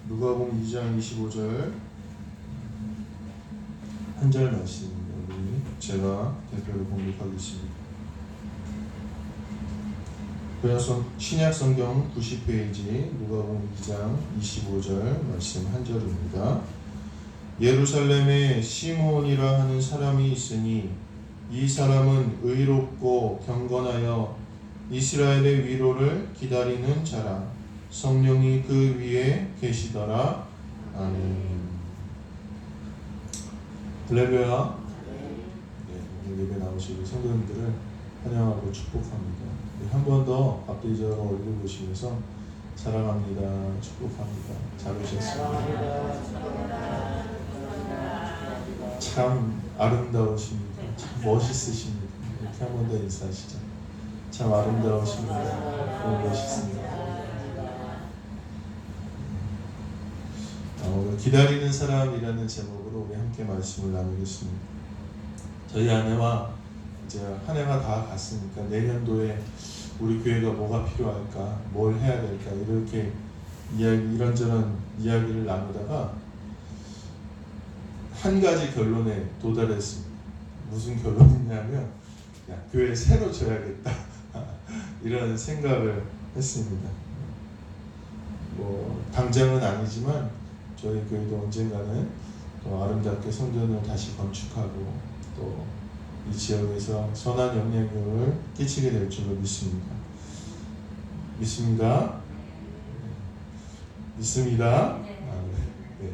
누가복음 2장 25절 한 절 말씀입니다. 우리 제가 대표로 공독하겠습니다. 그래서 신약 성경 90페이지 누가복음 2장 25절 말씀 한 절입니다. 예루살렘에 시몬이라 하는 사람이 있으니 이 사람은 의롭고 경건하여 이스라엘의 위로를 기다리는 자라. 성령이 그 위에 계시더라. 아멘. 할렐루야. 오늘 예배 나오시는 성도님들을 환영하고 축복합니다. 한 번 더 앞뒤적으로 얼굴 보시면서 사랑합니다, 축복합니다. 잘 오셨습니다. 참 아름다우십니다. 참 멋있으십니다. 이렇게 한 번 더 인사하시죠. 참 아름다우십니다. 너무 멋있습니다. 오늘 기다리는 사람이라는 제목으로 우리 함께 말씀을 나누겠습니다. 저희 아내와 이제 한 해가 다 갔으니까 내년도에 우리 교회가 뭐가 필요할까, 뭘 해야 될까 이렇게 이런저런 이야기를 나누다가 한 가지 결론에 도달했습니다. 무슨 결론이냐면 교회 새로 줘야겠다 이런 생각을 했습니다. 뭐 당장은 아니지만 저희 교회도 언젠가는 또 아름답게 성전을 다시 건축하고 또 이 지역에서 선한 영향력을 끼치게 될 줄로 믿습니다. 믿습니다. 믿습니다. 네.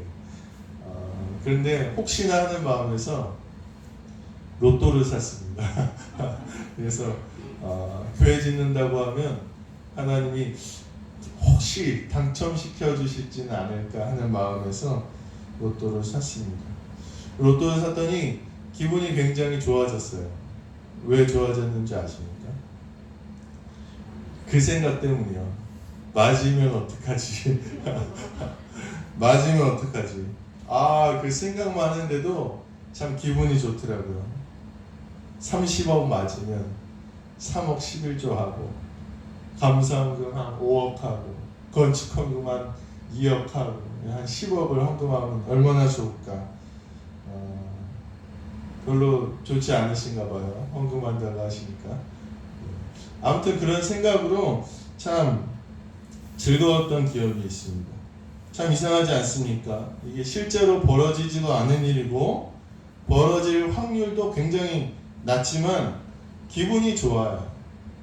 그런데 혹시나 하는 마음에서 로또를 샀습니다. 그래서 교회 짓는다고 하면 하나님이 혹시 당첨시켜 주실지는 않을까 하는 마음에서 로또를 샀습니다. 로또를 샀더니 기분이 굉장히 좋아졌어요. 왜 좋아졌는지 아십니까? 그 생각 때문이요. 맞으면 어떡하지? 맞으면 어떡하지? 그 생각만 하는데도 참 기분이 좋더라고요. 30억 맞으면 3억 11조 하고 감사헌금 한 5억 하고 건축헌금 한 2억 하고 한 10억을 헌금하면 얼마나 좋을까. 별로 좋지 않으신가 봐요. 헌금한다고 하시니까. 아무튼 그런 생각으로 참 즐거웠던 기억이 있습니다. 참 이상하지 않습니까? 이게 실제로 벌어지지도 않은 일이고 벌어질 확률도 굉장히 낮지만 기분이 좋아요.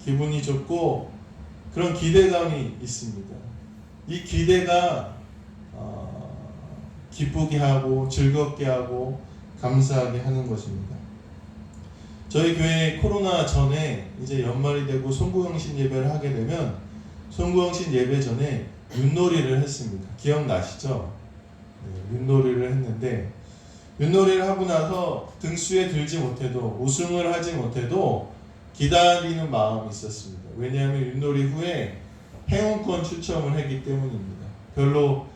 기분이 좋고 그런 기대감이 있습니다. 이 기대가 기쁘게 하고 즐겁게 하고 감사하게 하는 것입니다. 저희 교회 코로나 전에 이제 연말이 되고 송구영신 예배를 하게 되면 송구영신 예배 전에 윷놀이를 했습니다. 기억나시죠? 네, 윷놀이를 했는데 윷놀이를 하고 나서 등수에 들지 못해도 우승을 하지 못해도 기다리는 마음이 있었습니다. 왜냐하면 윷놀이 후에 행운권 추첨을 했기 때문입니다. 별로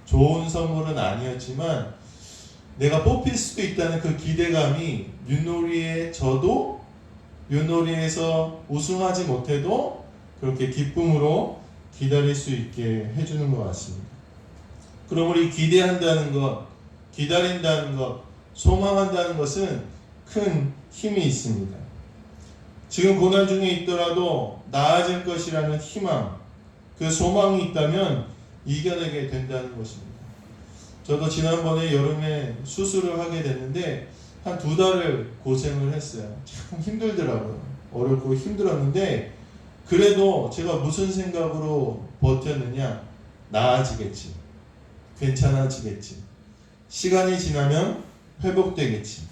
좋은 선물은 아니었지만 내가 뽑힐 수도 있다는 그 기대감이 윷놀이에 저도 윷놀이에서 우승하지 못해도 그렇게 기쁨으로 기다릴 수 있게 해주는 것 같습니다. 그럼 우리 기대한다는 것, 기다린다는 것, 소망한다는 것은 큰 힘이 있습니다. 지금 고난 중에 있더라도 나아질 것이라는 희망, 그 소망이 있다면 이겨내게 된다는 것입니다. 저도 지난번에 여름에 수술을 하게 됐는데 한 2달을 고생을 했어요. 참 힘들더라고요. 어렵고 힘들었는데 그래도 제가 무슨 생각으로 버텼느냐? 나아지겠지. 괜찮아지겠지. 시간이 지나면 회복되겠지.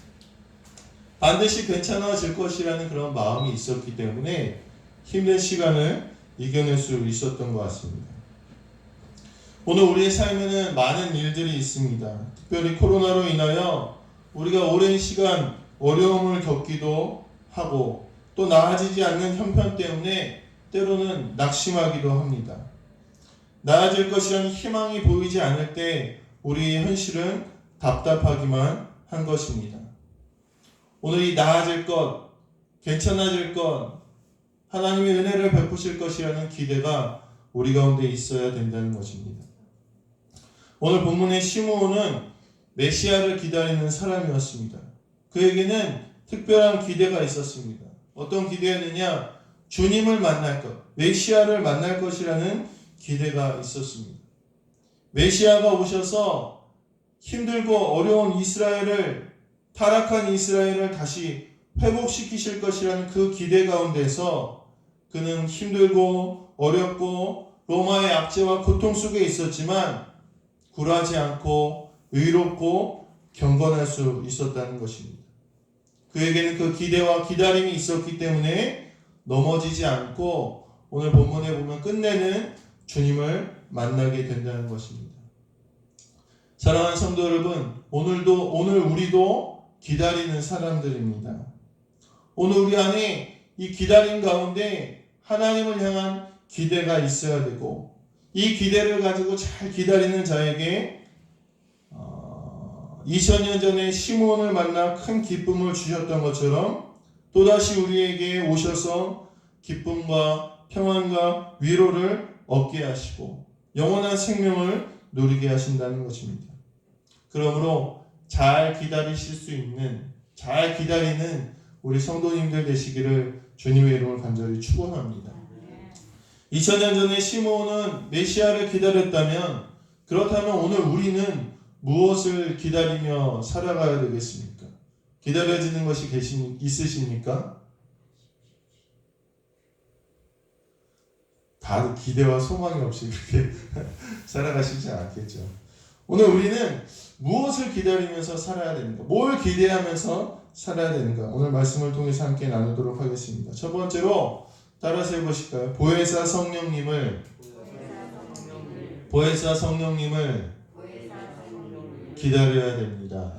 반드시 괜찮아질 것이라는 그런 마음이 있었기 때문에 힘든 시간을 이겨낼 수 있었던 것 같습니다. 오늘 우리의 삶에는 많은 일들이 있습니다. 특별히 코로나로 인하여 우리가 오랜 시간 어려움을 겪기도 하고 또 나아지지 않는 형편 때문에 때로는 낙심하기도 합니다. 나아질 것이라는 희망이 보이지 않을 때 우리의 현실은 답답하기만 한 것입니다. 오늘 이 나아질 것, 괜찮아질 것, 하나님의 은혜를 베푸실 것이라는 기대가 우리 가운데 있어야 된다는 것입니다. 오늘 본문의 시므온은 메시아를 기다리는 사람이었습니다. 그에게는 특별한 기대가 있었습니다. 어떤 기대였느냐? 주님을 만날 것, 메시아를 만날 것이라는 기대가 있었습니다. 메시아가 오셔서 힘들고 어려운 이스라엘을, 타락한 이스라엘을 다시 회복시키실 것이라는 그 기대 가운데서 그는 힘들고 어렵고 로마의 압제와 고통 속에 있었지만 굴하지 않고 의롭고 경건할 수 있었다는 것입니다. 그에게는 그 기대와 기다림이 있었기 때문에 넘어지지 않고 오늘 본문에 보면 끝내는 주님을 만나게 된다는 것입니다. 사랑하는 성도 여러분, 오늘 우리도 기다리는 사람들입니다. 오늘 우리 안에 이 기다림 가운데 하나님을 향한 기대가 있어야 되고, 이 기대를 가지고 잘 기다리는 자에게 2000년 전에 시므온을 만나 큰 기쁨을 주셨던 것처럼 또다시 우리에게 오셔서 기쁨과 평안과 위로를 얻게 하시고 영원한 생명을 누리게 하신다는 것입니다. 그러므로 잘 기다리실 수 있는, 잘 기다리는 우리 성도님들 되시기를 주님의 이름을 간절히 축원합니다. 2000년 전에 시므온은 메시아를 기다렸다면, 그렇다면 오늘 우리는 무엇을 기다리며 살아가야 되겠습니까? 기다려지는 것이 있으십니까? 다들 기대와 소망이 없이 그렇게 살아가시지 않겠죠. 오늘 우리는 무엇을 기다리면서 살아야 되는가? 뭘 기대하면서 살아야 되는가? 오늘 말씀을 통해서 함께 나누도록 하겠습니다. 첫 번째로 따라서 해보실까요? 보혜사 성령님을 기다려야 됩니다.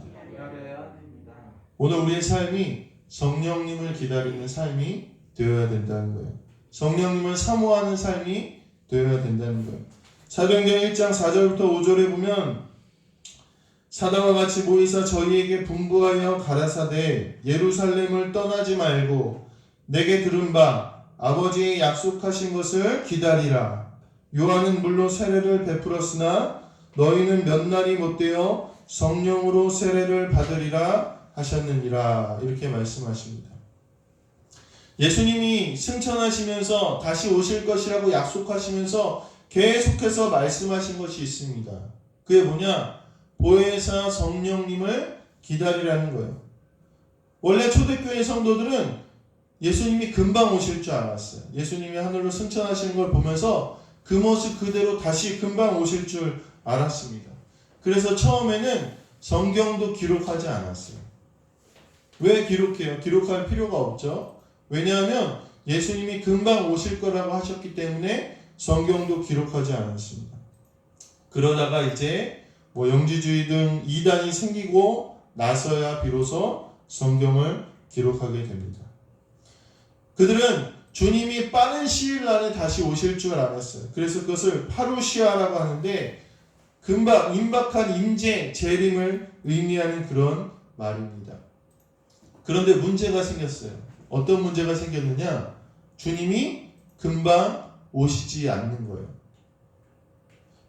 오늘 우리의 삶이 성령님을 기다리는 삶이 되어야 된다는 거예요. 성령님을 사모하는 삶이 되어야 된다는 거예요. 사도행전 1장 4절부터 5절에 보면 사도와 같이 모이사 저희에게 분부하여 가라사대 예루살렘을 떠나지 말고 내게 들은 바 아버지의 약속하신 것을 기다리라. 요한은 물로 세례를 베풀었으나 너희는 몇 날이 못되어 성령으로 세례를 받으리라 하셨느니라. 이렇게 말씀하십니다. 예수님이 승천하시면서 다시 오실 것이라고 약속하시면서 계속해서 말씀하신 것이 있습니다. 그게 뭐냐? 보혜사 성령님을 기다리라는 거예요. 원래 초대교회 성도들은 예수님이 금방 오실 줄 알았어요. 예수님이 하늘로 승천하시는 걸 보면서 그 모습 그대로 다시 금방 오실 줄 알았습니다. 그래서 처음에는 성경도 기록하지 않았어요. 왜 기록해요? 기록할 필요가 없죠. 왜냐하면 예수님이 금방 오실 거라고 하셨기 때문에 성경도 기록하지 않았습니다. 그러다가 이제 영지주의 등 이단이 생기고 나서야 비로소 성경을 기록하게 됩니다. 그들은 주님이 빠른 시일 안에 다시 오실 줄 알았어요. 그래서 그것을 파루시아라고 하는데 금방 임박한 임재, 재림을 의미하는 그런 말입니다. 그런데 문제가 생겼어요. 어떤 문제가 생겼느냐? 주님이 금방 오시지 않는 거예요.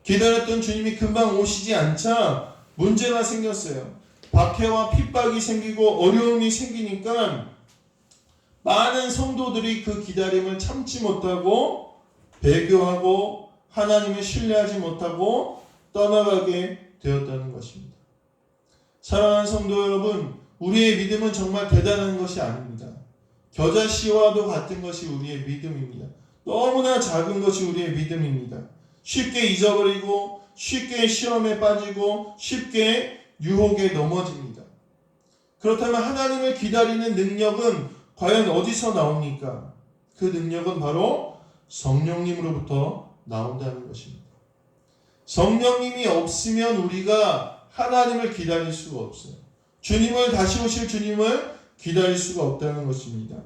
기다렸던 주님이 금방 오시지 않자 문제가 생겼어요. 박해와 핍박이 생기고 어려움이 생기니까 많은 성도들이 그 기다림을 참지 못하고 배교하고 하나님을 신뢰하지 못하고 떠나가게 되었다는 것입니다. 사랑하는 성도 여러분, 우리의 믿음은 정말 대단한 것이 아닙니다. 겨자씨와도 같은 것이 우리의 믿음입니다. 너무나 작은 것이 우리의 믿음입니다. 쉽게 잊어버리고 쉽게 시험에 빠지고 쉽게 유혹에 넘어집니다. 그렇다면 하나님을 기다리는 능력은 과연 어디서 나옵니까? 그 능력은 바로 성령님으로부터 나온다는 것입니다. 성령님이 없으면 우리가 하나님을 기다릴 수가 없어요. 주님을, 다시 오실 주님을 기다릴 수가 없다는 것입니다.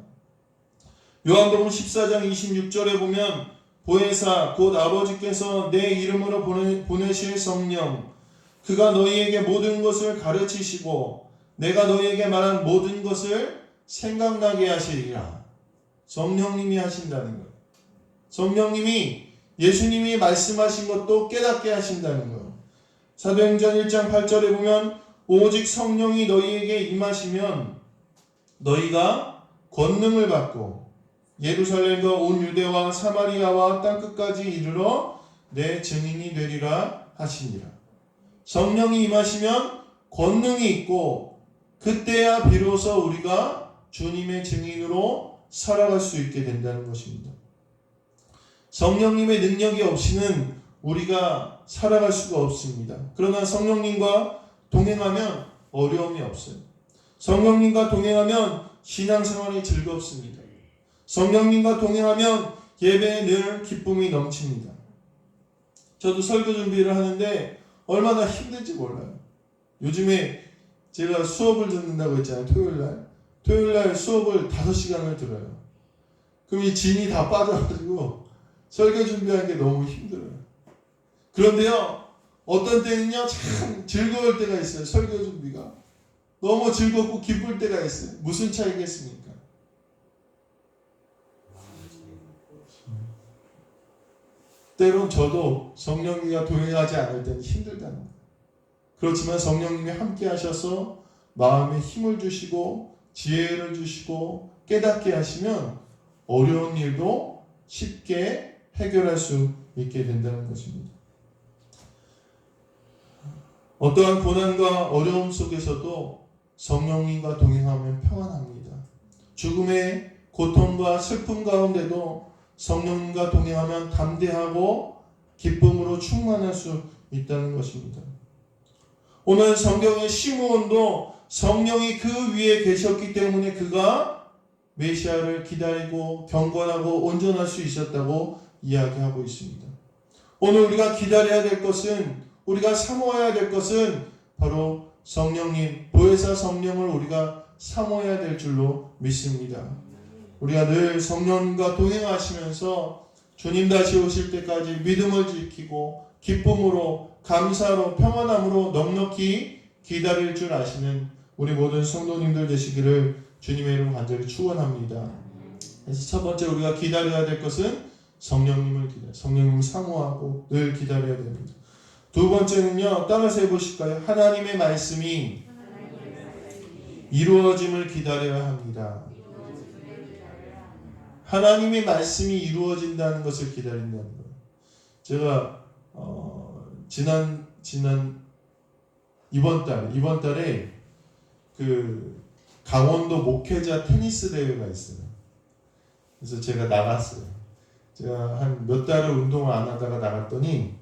요한복음 14장 26절에 보면 보혜사 곧 아버지께서 내 이름으로 보내실 성령 그가 너희에게 모든 것을 가르치시고 내가 너희에게 말한 모든 것을 생각나게 하시리라. 성령님이 하신다는 거예요. 성령님이 예수님이 말씀하신 것도 깨닫게 하신다는 거예요. 사도행전 1장 8절에 보면 오직 성령이 너희에게 임하시면 너희가 권능을 받고 예루살렘과 온 유대와 사마리아와 땅끝까지 이르러 내 증인이 되리라 하시니라. 성령이 임하시면 권능이 있고 그때야 비로소 우리가 주님의 증인으로 살아갈 수 있게 된다는 것입니다. 성령님의 능력이 없이는 우리가 살아갈 수가 없습니다. 그러나 성령님과 동행하면 어려움이 없어요. 성령님과 동행하면 신앙생활이 즐겁습니다. 성령님과 동행하면 예배에 늘 기쁨이 넘칩니다. 저도 설교 준비를 하는데 얼마나 힘든지 몰라요. 요즘에 제가 수업을 듣는다고 했잖아요. 토요일날 수업을 5시간을 들어요. 그럼 이 진이 다 빠져가지고 설교 준비하는 게 너무 힘들어요. 그런데요, 어떤 때는요 참 즐거울 때가 있어요. 설교 준비가 너무 즐겁고 기쁠 때가 있어요. 무슨 차이겠습니까? 때론 저도 성령님과 동행하지 않을 때는 힘들다는 거예요. 그렇지만 성령님이 함께 하셔서 마음에 힘을 주시고 지혜를 주시고 깨닫게 하시면 어려운 일도 쉽게 해결할 수 있게 된다는 것입니다. 어떠한 고난과 어려움 속에서도 성령님과 동행하면 평안합니다. 죽음의 고통과 슬픔 가운데도 성령님과 동행하면 담대하고 기쁨으로 충만할 수 있다는 것입니다. 오늘 성경의 시므온도 성령이 그 위에 계셨기 때문에 그가 메시아를 기다리고 경건하고 온전할 수 있었다고 이야기하고 있습니다. 오늘 우리가 기다려야 될 것은, 우리가 사모해야 될 것은 바로 성령님, 보혜사 성령을 우리가 사모해야 될 줄로 믿습니다. 우리가 늘 성령과 동행하시면서 주님 다시 오실 때까지 믿음을 지키고 기쁨으로, 감사로, 평안함으로 넉넉히 기다릴 줄 아시는 우리 모든 성도님들 되시기를 주님의 이름 간절히 축원합니다. 그래서 첫 번째 우리가 기다려야 될 것은 성령님을 성령님 사모하고 늘 기다려야 됩니다. 두 번째는요, 따라서 해보실까요? 하나님의 말씀이 이루어짐을 기다려야 합니다. 하나님의 말씀이 이루어진다는 것을 기다린다는 거예요. 제가 이번 달에 그 강원도 목회자 테니스 대회가 있어요. 그래서 제가 나갔어요. 제가 한 몇 달을 운동을 안 하다가 나갔더니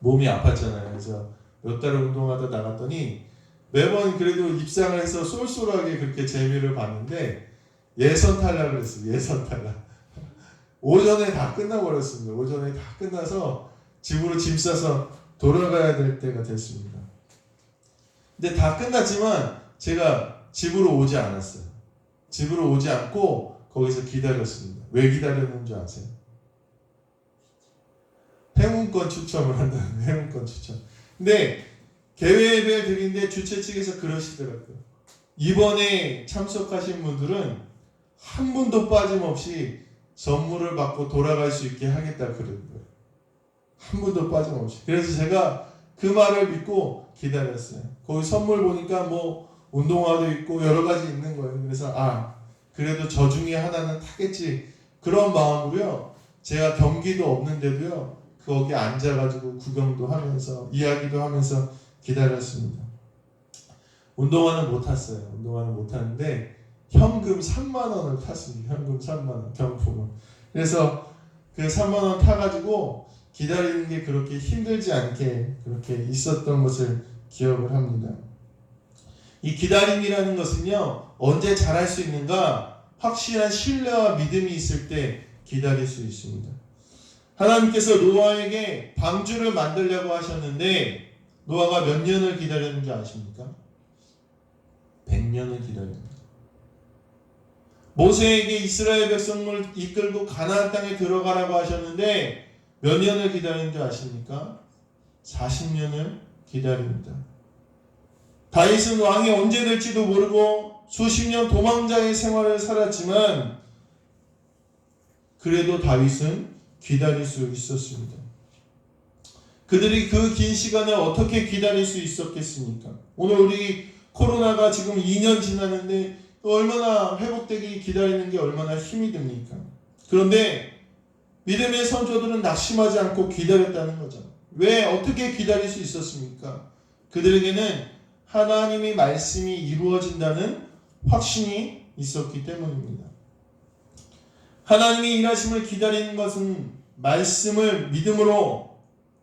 몸이 아팠잖아요. 그래서 몇 달을 운동하다 나갔더니 매번 그래도 입상을 해서 쏠쏠하게 그렇게 재미를 봤는데 예선 탈락을 했어요. 예선 탈락. 오전에 다 끝나버렸습니다. 오전에 다 끝나서 집으로 짐 싸서 돌아가야 될 때가 됐습니다. 근데 다 끝났지만 제가 집으로 오지 않았어요. 집으로 오지 않고 거기서 기다렸습니다. 왜 기다렸는 줄 아세요? 행운권 추첨을 한다는 거예요. 행운권 추첨. 근데 개회 예배 드리는데 주최 측에서 그러시더라고요. 이번에 참석하신 분들은 한 분도 빠짐없이 선물을 받고 돌아갈 수 있게 하겠다 그러는 거예요. 한 분도 빠짐없이. 그래서 제가 그 말을 믿고 기다렸어요. 거기 선물 보니까 뭐 운동화도 있고 여러 가지 있는 거예요. 그래서 그래도 저 중에 하나는 타겠지. 그런 마음으로요. 제가 경기도 없는데도요. 거기 앉아가지고 구경도 하면서 이야기도 하면서 기다렸습니다. 운동화는 못 탔어요. 운동화는 못 탔는데 현금 3만 원을 탔습니다. 현금 3만 원 경품은. 그래서 그 3만 원 타가지고 기다리는 게 그렇게 힘들지 않게 그렇게 있었던 것을 기억을 합니다. 이 기다림이라는 것은요, 언제 잘할 수 있는가? 확실한 신뢰와 믿음이 있을 때 기다릴 수 있습니다. 하나님께서 노아에게 방주를 만들려고 하셨는데 노아가 몇 년을 기다렸는지 아십니까? 100년을 기다립니다. 모세에게 이스라엘 백성을 이끌고 가나안 땅에 들어가라고 하셨는데 몇 년을 기다리는지 아십니까? 40년을 기다립니다. 다윗은 왕이 언제 될지도 모르고 수십 년 도망자의 생활을 살았지만 그래도 다윗은 기다릴 수 있었습니다. 그들이 그 긴 시간을 어떻게 기다릴 수 있었겠습니까? 오늘 우리 코로나가 지금 2년 지났는데 얼마나 회복되기 기다리는 게 얼마나 힘이 듭니까? 그런데 믿음의 선조들은 낙심하지 않고 기다렸다는 거죠. 왜 어떻게 기다릴 수 있었습니까? 그들에게는 하나님의 말씀이 이루어진다는 확신이 있었기 때문입니다. 하나님의 일하심을 기다리는 것은 말씀을 믿음으로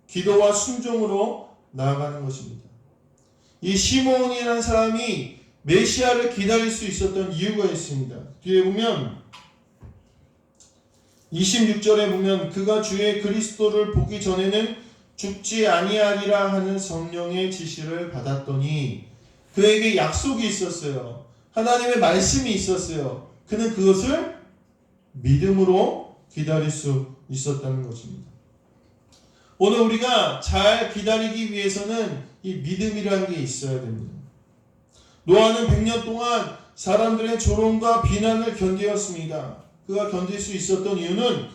기도와 순종으로 나아가는 것입니다. 이 시몬이라는 사람이 메시아를 기다릴 수 있었던 이유가 있습니다. 뒤에 보면 26절에 보면 그가 주의 그리스도를 보기 전에는 죽지 아니하리라 하는 성령의 지시를 받았더니 그에게 약속이 있었어요. 하나님의 말씀이 있었어요. 그는 그것을 믿음으로 기다릴 수 있었다는 것입니다. 오늘 우리가 잘 기다리기 위해서는 이 믿음이라는 게 있어야 됩니다. 노아는 100년 동안 사람들의 조롱과 비난을 견디었습니다. 그가 견딜 수 있었던 이유는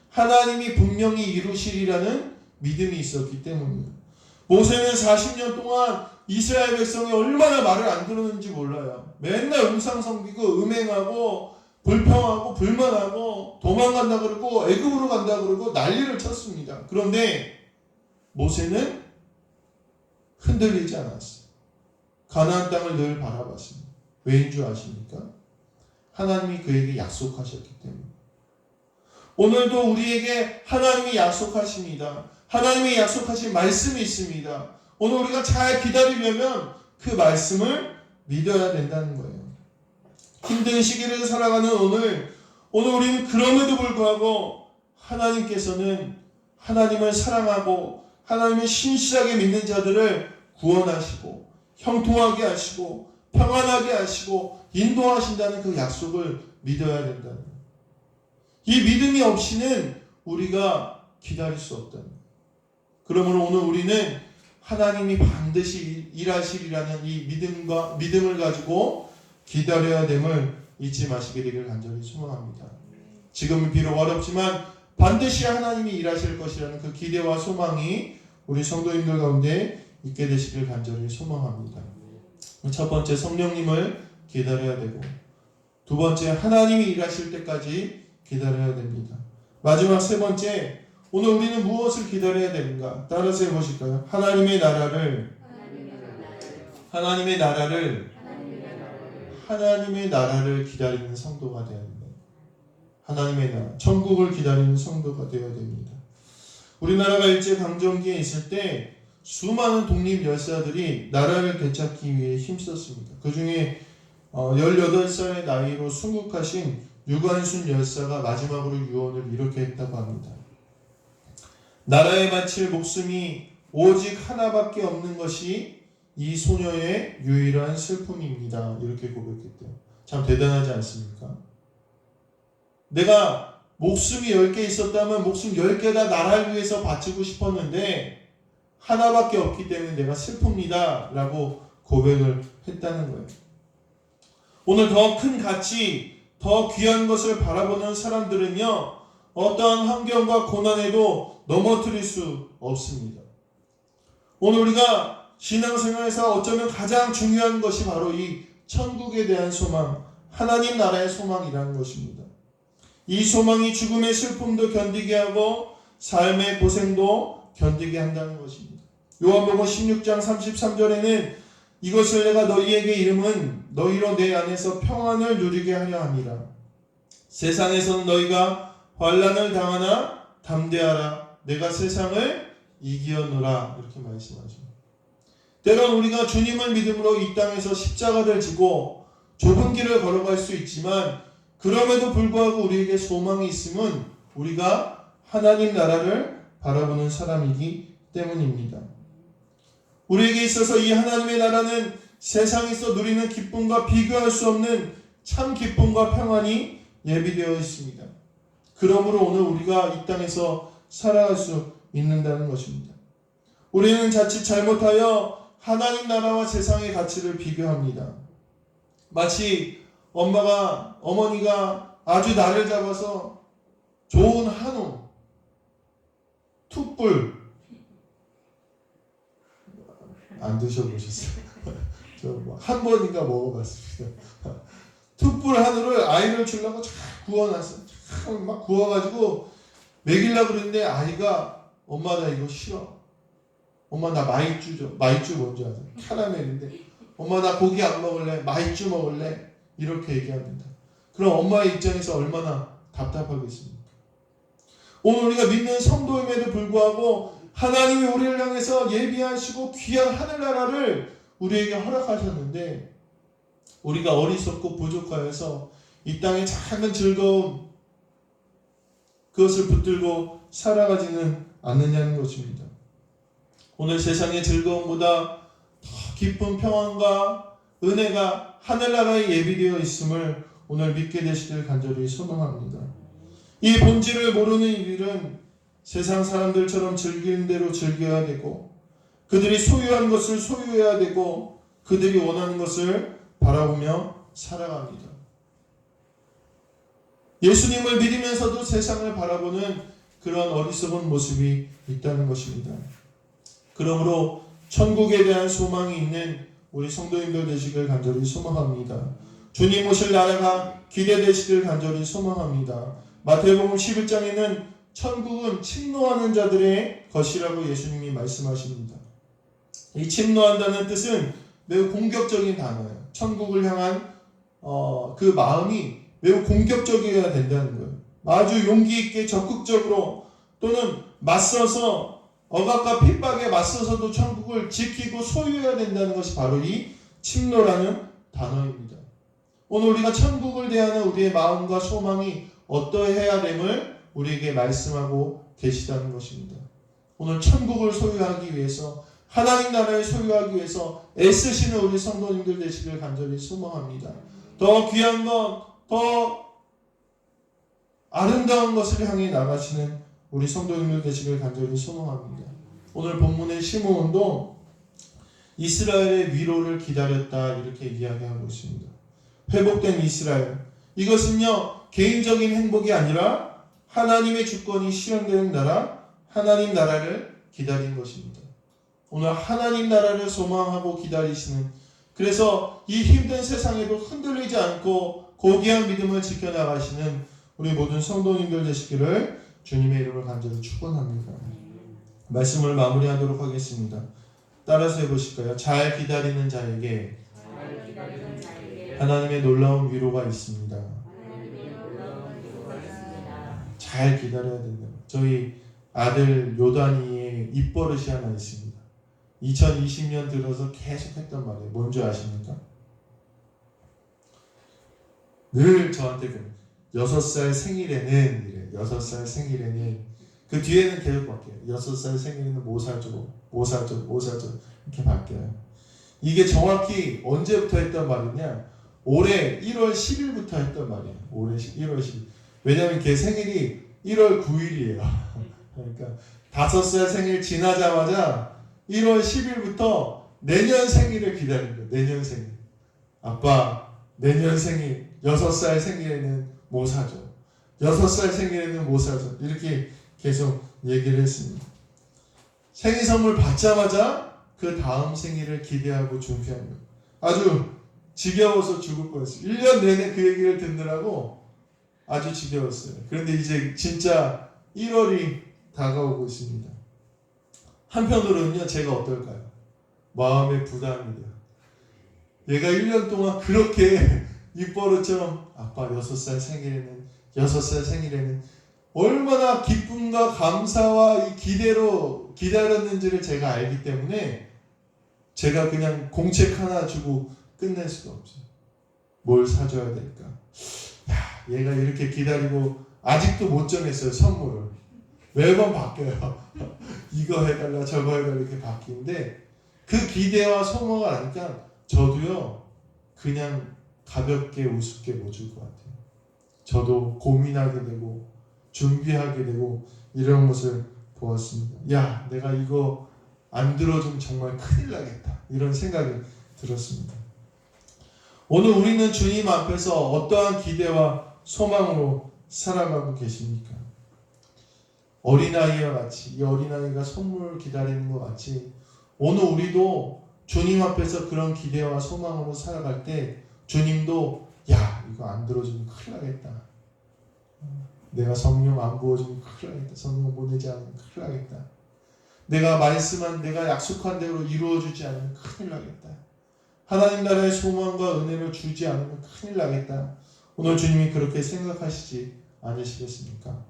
하나님이 분명히 이루시리라는 믿음이 있었기 때문입니다. 모세는 40년 동안 이스라엘 백성이 얼마나 말을 안 들었는지 몰라요. 맨날 음상 섬기고 음행하고 불평하고 불만하고 도망간다 그러고 애굽으로 간다 그러고 난리를 쳤습니다. 그런데 모세는 흔들리지 않았어요. 가나안 땅을 늘 바라봤습니다. 왜인 줄 아십니까? 하나님이 그에게 약속하셨기 때문에. 오늘도 우리에게 하나님이 약속하십니다. 하나님이 약속하신 말씀이 있습니다. 오늘 우리가 잘 기다리려면 그 말씀을 믿어야 된다는 거예요. 힘든 시기를 살아가는 오늘 우리는 그럼에도 불구하고 하나님께서는 하나님을 사랑하고 하나님을 신실하게 믿는 자들을 구원하시고 형통하게 하시고 평안하게 하시고 인도하신다는 그 약속을 믿어야 된다는 거예요. 이 믿음이 없이는 우리가 기다릴 수 없다는 거예요. 그러므로 오늘 우리는 하나님이 반드시 일하시리라는 이 믿음을 가지고 기다려야 됨을 잊지 마시기를 간절히 소망합니다. 지금은 비록 어렵지만 반드시 하나님이 일하실 것이라는 그 기대와 소망이 우리 성도님들 가운데 있게 되시길 간절히 소망합니다. 첫 번째, 성령님을 기다려야 되고, 두 번째, 하나님이 일하실 때까지 기다려야 됩니다. 마지막 세 번째, 오늘 우리는 무엇을 기다려야 되는가? 따라서 해보실까요? 하나님의 나라를 기다리는 성도가 되어야 됩니다. 하나님의 나라, 천국을 기다리는 성도가 되어야 됩니다. 우리나라가 일제강점기에 있을 때 수많은 독립 열사들이 나라를 되찾기 위해 힘썼습니다. 그 중에 18살의 나이로 순국하신 유관순 열사가 마지막으로 유언을 이렇게 했다고 합니다. 나라에 바칠 목숨이 오직 하나밖에 없는 것이 이 소녀의 유일한 슬픔입니다. 이렇게 고백했대요. 참 대단하지 않습니까? 내가 목숨이 10개 있었다면 목숨 10개 다 나라를 위해서 바치고 싶었는데 하나밖에 없기 때문에 내가 슬픕니다. 라고 고백을 했다는 거예요. 오늘 더 큰 가치, 더 귀한 것을 바라보는 사람들은요, 어떠한 환경과 고난에도 넘어뜨릴 수 없습니다. 오늘 우리가 신앙생활에서 어쩌면 가장 중요한 것이 바로 이 천국에 대한 소망, 하나님 나라의 소망이라는 것입니다. 이 소망이 죽음의 슬픔도 견디게 하고 삶의 고생도 견디게 한다는 것입니다. 요한복음 16장 33절에는 이것을 내가 너희에게 이름은 너희로 내 안에서 평안을 누리게 하려 함이라. 세상에서는 너희가 환난을 당하나 담대하라. 내가 세상을 이기었노라. 이렇게 말씀하십니다. 때론 우리가 주님을 믿음으로 이 땅에서 십자가를 지고 좁은 길을 걸어갈 수 있지만 그럼에도 불구하고 우리에게 소망이 있음은 우리가 하나님 나라를 바라보는 사람이기 때문입니다. 우리에게 있어서 이 하나님의 나라는 세상에서 누리는 기쁨과 비교할 수 없는 참 기쁨과 평안이 예비되어 있습니다. 그러므로 오늘 우리가 이 땅에서 살아갈 수 있는다는 것입니다. 우리는 자칫 잘못하여 하나님 나라와 세상의 가치를 비교합니다. 마치 어머니가 아주 날을 잡아서 좋은 한우, 툭불, 안 드셔보셨어요? 저 한 번인가 먹어봤습니다. 툭불 하늘을 아이를 주려고 쫙 구워놨어요. 막 구워가지고 먹이려고 그랬는데 아이가 엄마 나 이거 싫어. 엄마 나 마이쮸 줘. 마이쮸 뭔지 아세요? 캐러멜인데 엄마 나 고기 안 먹을래. 마이쮸 먹을래. 이렇게 얘기합니다. 그럼 엄마의 입장에서 얼마나 답답하겠습니까? 오늘 우리가 믿는 성도임에도 불구하고 하나님이 우리를 향해서 예비하시고 귀한 하늘나라를 우리에게 허락하셨는데 우리가 어리석고 부족하여서 이 땅의 작은 즐거움 그것을 붙들고 살아가지는 않느냐는 것입니다. 오늘 세상의 즐거움보다 더 깊은 평안과 은혜가 하늘나라에 예비되어 있음을 오늘 믿게 되시길 간절히 소망합니다. 이 본질을 모르는 이들은 세상 사람들처럼 즐기는 대로 즐겨야 되고 그들이 소유한 것을 소유해야 되고 그들이 원하는 것을 바라보며 살아갑니다. 예수님을 믿으면서도 세상을 바라보는 그런 어리석은 모습이 있다는 것입니다. 그러므로 천국에 대한 소망이 있는 우리 성도님들 되시길 간절히 소망합니다. 주님 오실 나라가 기대되시길 간절히 소망합니다. 마태복음 11장에는 천국은 침노하는 자들의 것이라고 예수님이 말씀하십니다. 이 침노한다는 뜻은 매우 공격적인 단어예요. 천국을 향한 그 마음이 매우 공격적이어야 된다는 거예요. 아주 용기 있게 적극적으로 또는 맞서서 억압과 핍박에 맞서서도 천국을 지키고 소유해야 된다는 것이 바로 이 침노라는 단어입니다. 오늘 우리가 천국을 대하는 우리의 마음과 소망이 어떠해야 됨을 우리에게 말씀하고 계시다는 것입니다. 오늘 천국을 소유하기 위해서 하나님 나라를 소유하기 위해서 애쓰시는 우리 성도님들 되시길 간절히 소망합니다. 더 귀한 것, 더 아름다운 것을 향해 나가시는 우리 성도님들 되시길 간절히 소망합니다. 오늘 본문의 시므온도 이스라엘의 위로를 기다렸다 이렇게 이야기하고 있습니다. 회복된 이스라엘, 이것은요 개인적인 행복이 아니라 하나님의 주권이 실현되는 나라, 하나님 나라를 기다린 것입니다. 오늘 하나님 나라를 소망하고 기다리시는, 그래서 이 힘든 세상에도 흔들리지 않고 고귀한 믿음을 지켜나가시는 우리 모든 성도님들 되시기를 주님의 이름으로 간절히 축원합니다. 말씀을 마무리하도록 하겠습니다. 따라서 해보실까요? 잘 기다리는 자에게 하나님의 놀라운 위로가 있습니다. 잘 기다려야 된다. 저희 아들 요단이의 입버릇이 하나 있습니다. 2020년 들어서 계속 했단 말이에요. 뭔지 아십니까? 늘 저한테 6살 생일에는 이래. 6살 생일에는 그 뒤에는 계속 바뀌어요. 6살 생일에는 뭐 사줘 이렇게 바뀌어요. 이게 정확히 언제부터 했단 말이냐? 올해 1월 10일부터 했단 말이에요. 올해 1월 10일. 왜냐하면 걔 생일이 1월 9일이에요. 그러니까 5살 생일 지나자마자 1월 10일부터 내년 생일을 기다린 거예요. 내년 생일. 아빠 내년 생일 6살 생일에는 뭐 사줘. 6살 생일에는 뭐 사줘. 이렇게 계속 얘기를 했습니다. 생일 선물 받자마자 그 다음 생일을 기대하고 준비한 거예요. 아주 지겨워서 죽을 뻔했어요. 1년 내내 그 얘기를 듣느라고 아주 지겨웠어요. 그런데 이제 진짜 1월이 다가오고 있습니다. 한편으로는요, 제가 어떨까요? 마음의 부담이 돼요. 얘가 1년 동안 그렇게 입버릇처럼 아빠 6살 생일에는 얼마나 기쁨과 감사와 이 기대로 기다렸는지를 제가 알기 때문에 제가 그냥 공책 하나 주고 끝낼 수가 없어요. 뭘 사줘야 될까? 얘가 이렇게 기다리고 아직도 못 정했어요. 선물을. 매번 바뀌어요. 이거 해달라 저거 해달라 이렇게 바뀌는데 그 기대와 소망을 아니까 저도요 그냥 가볍게 우습게 못 줄 것 같아요. 저도 고민하게 되고 준비하게 되고 이런 것을 보았습니다. 야, 내가 이거 안 들어주면 정말 큰일 나겠다 이런 생각이 들었습니다. 오늘 우리는 주님 앞에서 어떠한 기대와 소망으로 살아가고 계십니까? 어린아이와 같이, 이 어린아이가 선물 기다리는 것 같이 오늘 우리도 주님 앞에서 그런 기대와 소망으로 살아갈 때 주님도 야 이거 안 들어주면 큰일 나겠다. 내가 성령 안 부어주면 큰일 나겠다. 성령 보내지 않으면 큰일 나겠다. 내가 약속한 대로 이루어주지 않으면 큰일 나겠다. 하나님 나라의 소망과 은혜를 주지 않으면 큰일 나겠다. 오늘 주님이 그렇게 생각하시지 않으시겠습니까?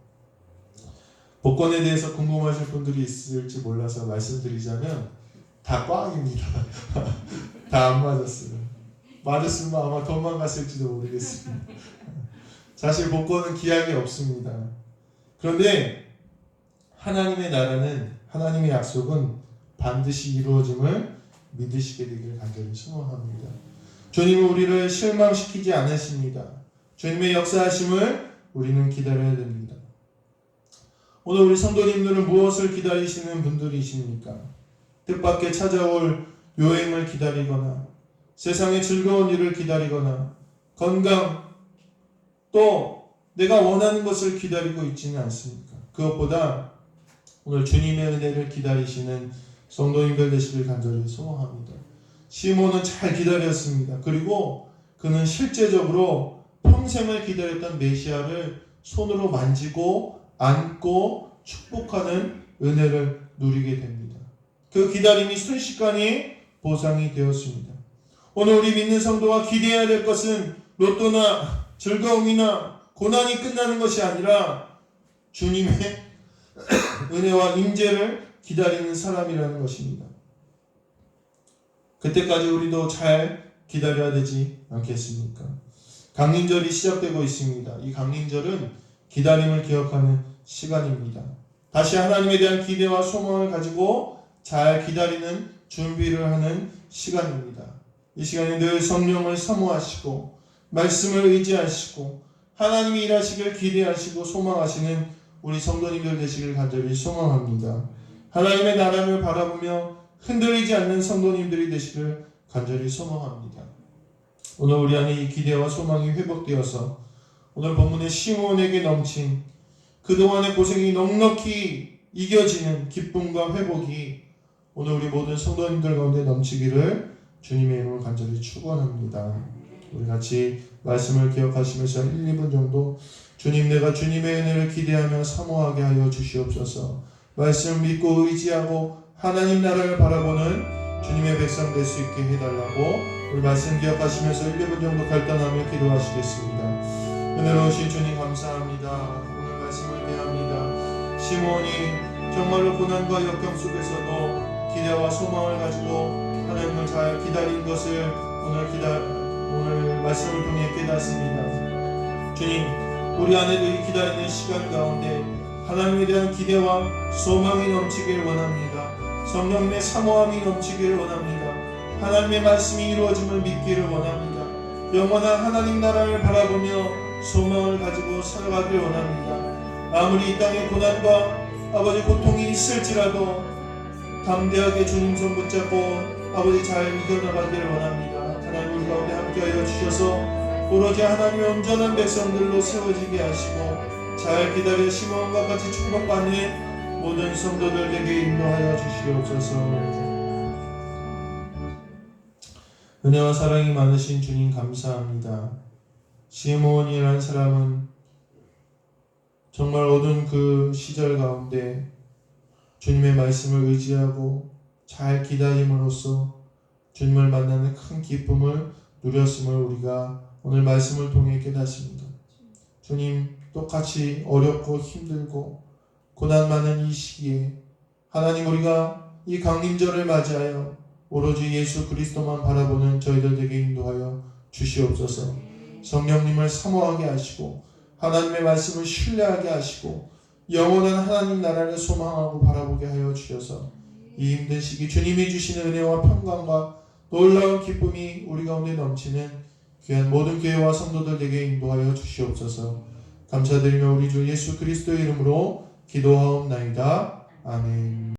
복권에 대해서 궁금하실 분들이 있을지 몰라서 말씀드리자면 다 꽝입니다. 다 안 맞았어요. 맞았으면 아마 도망갔을지도 모르겠습니다. 사실 복권은 기약이 없습니다. 그런데 하나님의 나라는, 하나님의 약속은 반드시 이루어짐을 믿으시게 되기를 간절히 소망합니다. 주님은 우리를 실망시키지 않으십니다. 주님의 역사하심을 우리는 기다려야 됩니다. 오늘 우리 성도님들은 무엇을 기다리시는 분들이십니까? 뜻밖의 찾아올 여행을 기다리거나 세상의 즐거운 일을 기다리거나 건강 또 내가 원하는 것을 기다리고 있지는 않습니까? 그것보다 오늘 주님의 은혜를 기다리시는 성도님들 되시길 간절히 소망합니다. 시몬은 잘 기다렸습니다. 그리고 그는 실제적으로 평생을 기다렸던 메시아를 손으로 만지고 안고 축복하는 은혜를 누리게 됩니다. 그 기다림이 순식간에 보상이 되었습니다. 오늘 우리 믿는 성도가 기대해야 될 것은 로또나 즐거움이나 고난이 끝나는 것이 아니라 주님의 은혜와 임재를 기다리는 사람이라는 것입니다. 그때까지 우리도 잘 기다려야 되지 않겠습니까? 강림절이 시작되고 있습니다. 이 강림절은 기다림을 기억하는 시간입니다. 다시 하나님에 대한 기대와 소망을 가지고 잘 기다리는 준비를 하는 시간입니다. 이 시간에 늘 성령을 사모하시고 말씀을 의지하시고 하나님이 일하시길 기대하시고 소망하시는 우리 성도님들 되시길 간절히 소망합니다. 하나님의 나라를 바라보며 흔들리지 않는 성도님들이 되시길 간절히 소망합니다. 오늘 우리 안에 이 기대와 소망이 회복되어서 오늘 본문의 시몬에게 넘친 그동안의 고생이 넉넉히 이겨지는 기쁨과 회복이 오늘 우리 모든 성도님들 가운데 넘치기를 주님의 이름으로 간절히 축원합니다. 우리 같이 말씀을 기억하시면서 1, 2분 정도 주님 내가 주님의 은혜를 기대하며 사모하게 하여 주시옵소서. 말씀 믿고 의지하고 하나님 나라를 바라보는 주님의 백성 될 수 있게 해달라고 우리 말씀 기억하시면서 1, 2분 정도 갈단하며 기도하시겠습니다. 은혜로우신 주님 감사합니다. 오늘 말씀을 대합니다. 시몬이 정말로 고난과 역경 속에서도 기대와 소망을 가지고 하나님을 잘 기다린 것을 오늘 말씀을 통해 깨닫습니다. 주님, 우리 안에도 이 기다리는 시간 가운데 하나님에 대한 기대와 소망이 넘치길 원합니다. 성령님의 사모함이 넘치길 원합니다. 하나님의 말씀이 이루어짐을 믿기를 원합니다. 영원한 하나님 나라를 바라보며 소망을 가지고 살아가길 원합니다. 아무리 이 땅에 고난과 아버지 고통이 있을지라도 담대하게 주님 손 붙잡고 아버지 잘 이겨나가기를 원합니다. 하나님 우리 가운데 함께하여 주셔서 오로지 하나님의 온전한 백성들로 세워지게 하시고 잘 기다려 시몬과 같이 축복받는 모든 성도들에게 인도하여 주시옵소서. 은혜와 사랑이 많으신 주님 감사합니다. 시몬이라는 사람은 정말 어두운 그 시절 가운데 주님의 말씀을 의지하고 잘 기다림으로써 주님을 만나는 큰 기쁨을 누렸음을 우리가 오늘 말씀을 통해 깨닫습니다. 주님 똑같이 어렵고 힘들고 고난 많은 이 시기에 하나님 우리가 이 강림절을 맞이하여 오로지 예수 그리스도만 바라보는 저희들에게 인도하여 주시옵소서. 성령님을 사모하게 하시고 하나님의 말씀을 신뢰하게 하시고 영원한 하나님 나라를 소망하고 바라보게 하여 주셔서 이 힘든 시기 주님이 주시는 은혜와 평강과 놀라운 기쁨이 우리 가운데 넘치는 귀한 모든 교회와 성도들에게 인도하여 주시옵소서. 감사드리며 우리 주 예수 그리스도의 이름으로 기도하옵나이다. 아멘.